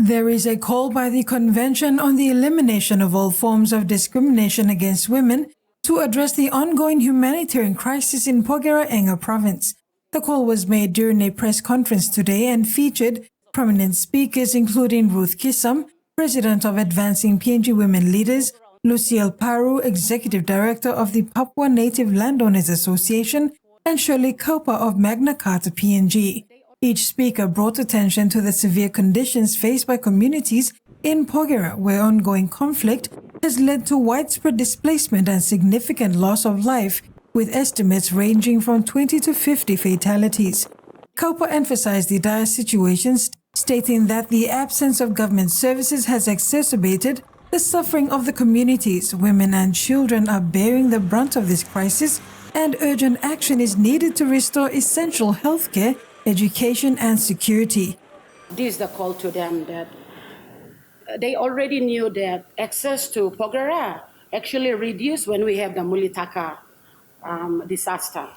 There is a call by the Convention on the Elimination of All Forms of Discrimination Against Women to address the ongoing humanitarian crisis in Porgera province. The call was made during a press conference today and featured prominent speakers including Ruth Kissam, President of Advancing PNG Women Leaders, Lucille Paru, Executive Director of the Papua Native Landowners Association, and Shirley Cooper of Magna Carta PNG. Each speaker brought attention to the severe conditions faced by communities in Porgera, where ongoing conflict has led to widespread displacement and significant loss of life, with estimates ranging from 20 to 50 fatalities. Cooper emphasized the dire situations, stating that the absence of government services has exacerbated the suffering of the communities. Women and children are bearing the brunt of this crisis, and urgent action is needed to restore essential health care, education and security. This is the call to them that they already knew that access to Porgera actually reduced when we have the Mulitaka disaster.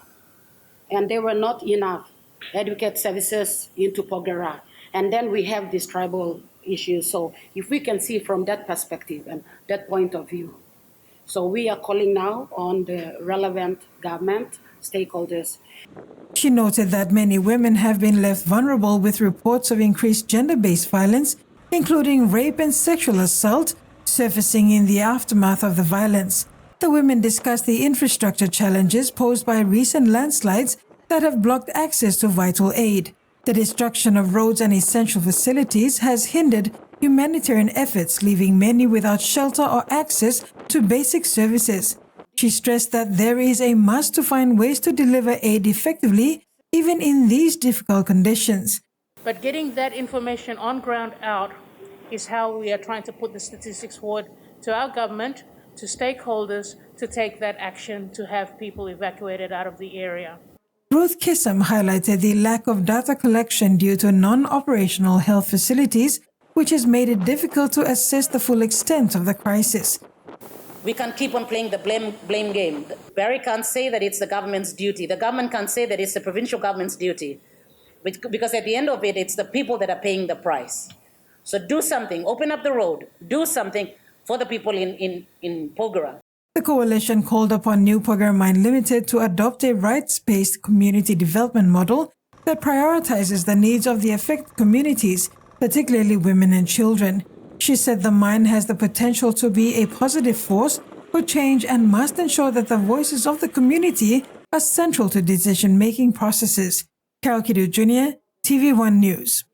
And there were not enough adequate services into Porgera. And then we have this tribal issue. So if we can see from that perspective and that point of view. So we are calling now on the relevant government stakeholders. She noted that many women have been left vulnerable with reports of increased gender-based violence, including rape and sexual assault, surfacing in the aftermath of the violence. The women discussed the infrastructure challenges posed by recent landslides that have blocked access to vital aid. The destruction of roads and essential facilities has hindered humanitarian efforts, leaving many without shelter or access to basic services. She stressed that there is a must to find ways to deliver aid effectively, even in these difficult conditions. But getting that information on ground out is how we are trying to put the statistics forward to our government, to stakeholders, to take that action to have people evacuated out of the area. Ruth Kissam highlighted the lack of data collection due to non-operational health facilities, which has made it difficult to assess the full extent of the crisis. We can't keep on playing the blame game. Barry can't say that it's the government's duty. The government can't say that it's the provincial government's duty. Because at the end of it, it's the people that are paying the price. So do something, open up the road, do something for the people in Porgera. The coalition called upon New Porgera Mine Limited to adopt a rights-based community development model that prioritizes the needs of the affected communities, particularly women and children. She said the mine has the potential to be a positive force for change and must ensure that the voices of the community are central to decision-making processes. Carol Kidu Jr., TVWAN News.